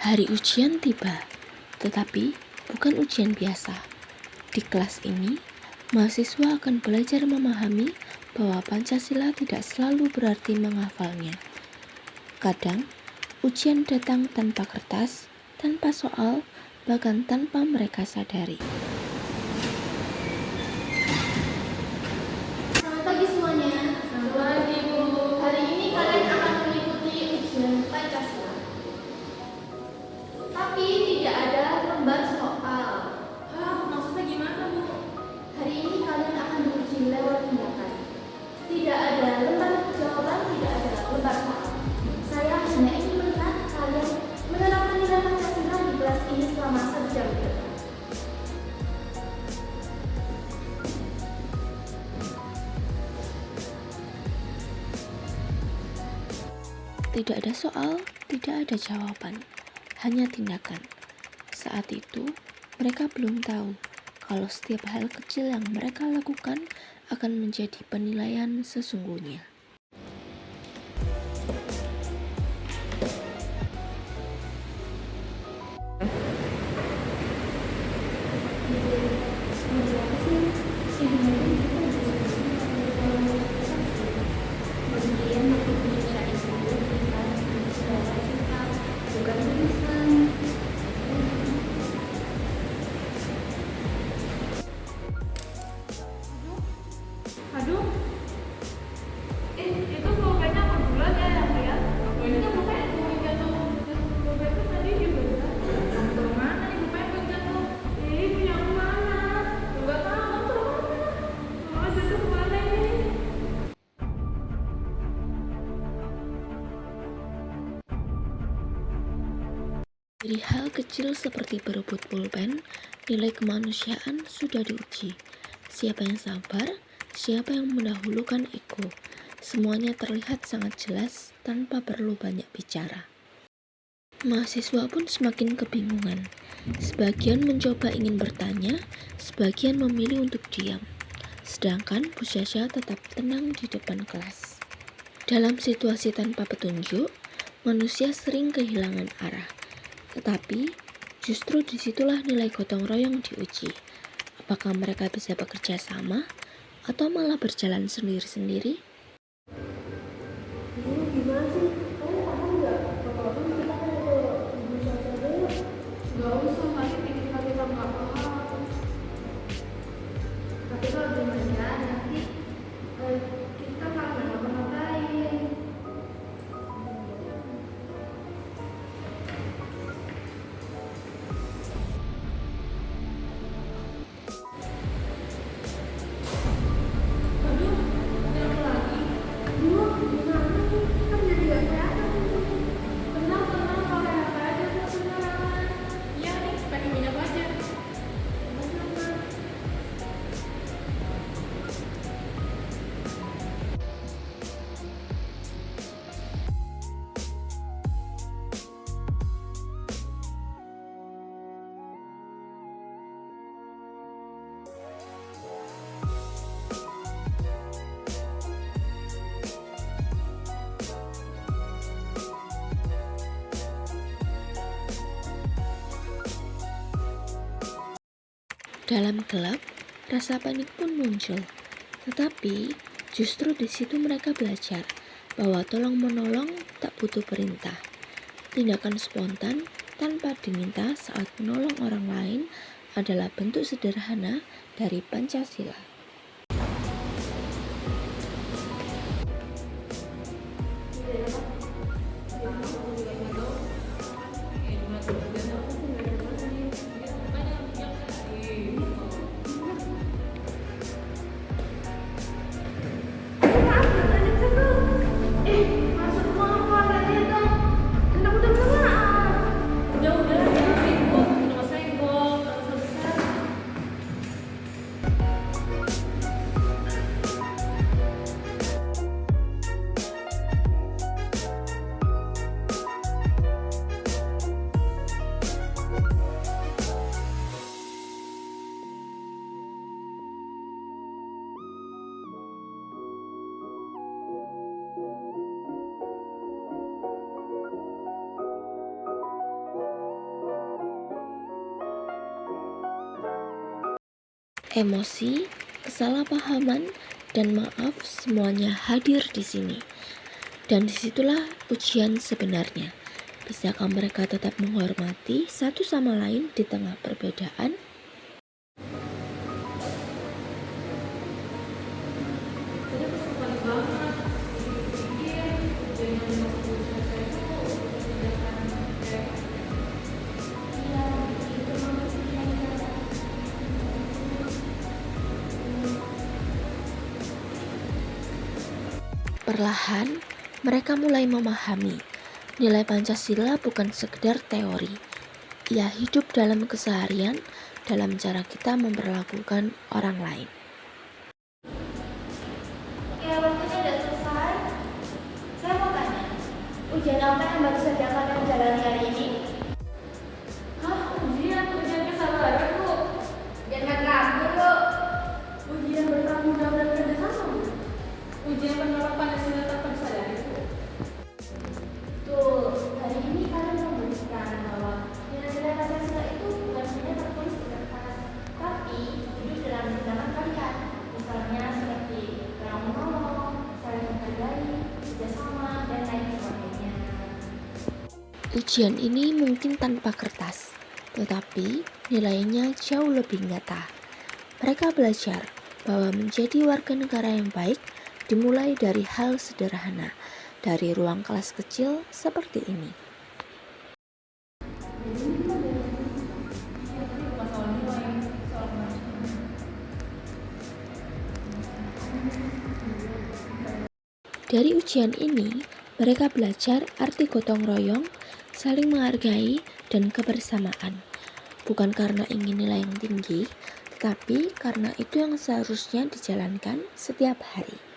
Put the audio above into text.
Hari ujian tiba, tetapi bukan ujian biasa. Di kelas ini, mahasiswa akan belajar memahami bahwa Pancasila tidak selalu berarti menghafalnya. Kadang, ujian datang tanpa kertas, tanpa soal, bahkan tanpa mereka sadari. Selamat pagi semuanya. Selamat pagi, Bu. Hari ini kalian akan mengikuti ujian Pancasila. Tapi tidak ada lembar soal. Maksudnya gimana, Bu? Hari ini kalian akan diuji lewat tindakan. Tidak ada lembar jawaban, tidak ada lembar soal. Saya hanya ingin melihat kalian menerapkan nilai Pancasila di kelas ini selama 1 jam ke depan. Tidak ada soal, tidak ada jawaban, hanya tindakan. Saat itu, mereka belum tahu kalau setiap hal kecil yang mereka lakukan akan menjadi penilaian sesungguhnya. Aduh, itu pulpennya apa bulan ya yang lihat? Ini kan pulpen yang jatuh. Pulpen itu tadi juga jatuh. Dari mana nih pulpen yang jatuh? Punya aku mana? Enggak tahu tuh. Kalau jatuh kemana ini? Dari hal kecil seperti berebut pulpen, nilai kemanusiaan sudah diuji. Siapa yang sabar, siapa yang mendahulukan ego, semuanya terlihat sangat jelas tanpa perlu banyak bicara. Mahasiswa pun semakin kebingungan. Sebagian mencoba ingin bertanya, sebagian memilih untuk diam. Sedangkan Bu Syasha tetap tenang di depan kelas. Dalam situasi tanpa petunjuk, manusia sering kehilangan arah. Tetapi, justru disitulah nilai gotong royong diuji. Apakah mereka bisa bekerja sama, atau malah berjalan sendiri-sendiri? Gimana sih? Kamu paham nggak? Kalau kita kan ada ibu Caca dulu. Nggak usah, nanti bikin kita nggak paham. Tapi kalau gimana nanti kita malah nggak ngapa-ngapain. Aduh, jatuh lagi. Bu, gimana nih? Kan jadi nggak kelihatan nih. Tenang, pakai HP aja tuh sekarang. Iya nih, pakai minyak aja. Dalam gelap, rasa panik pun muncul. Tetapi, justru di situ mereka belajar bahwa tolong-menolong tak butuh perintah. Tindakan spontan tanpa diminta saat menolong orang lain adalah bentuk sederhana dari Pancasila. Maksud gua apa tadi itu? Kan aku udah minta maaf. Udah ya, Ibu. Udah senggol, udah selesai. Emosi, kesalahpahaman, dan maaf semuanya hadir di sini. Dan disitulah ujian sebenarnya. Bisakah mereka tetap menghormati satu sama lain di tengah perbedaan? Tadi aku sempat banget pikir dengan waktu selesai itu tindakan kayak Iya, itu maksudnya. Perlahan, mereka mulai memahami nilai Pancasila bukan sekedar teori. Ia hidup dalam keseharian, dalam cara kita memperlakukan orang lain. Oke, waktunya udah selesai. Saya mau tanya, ujian apa yang baru saja kalian jalani hari ini? hah, ujian kesabaran, Bu. Ujian matematika, Bu. Ujian bertanggung jawab dan kerjasama, Bu. Ujian menolak Pancasila tanpa disadari, Bu. Tuh, hari ini kalian membuktikan bahwa nilai-nilai Pancasila itu bukan hanya tertulis di kertas, tapi hidup dalam tindakan kalian. Misalnya seperti yang menolong, saling menghargai, kerjasama, dan lain sebagainya. Ujian ini mungkin tanpa kertas, tetapi nilainya jauh lebih nyata. Mereka belajar bahwa menjadi warga negara yang baik dimulai dari hal sederhana, dari ruang kelas kecil seperti ini. Masalah nilai, soal kemanusiaan. Dari ujian ini, mereka belajar arti gotong royong, saling menghargai, dan kebersamaan. Bukan karena ingin nilai yang tinggi, tetapi karena itu yang seharusnya dijalankan setiap hari.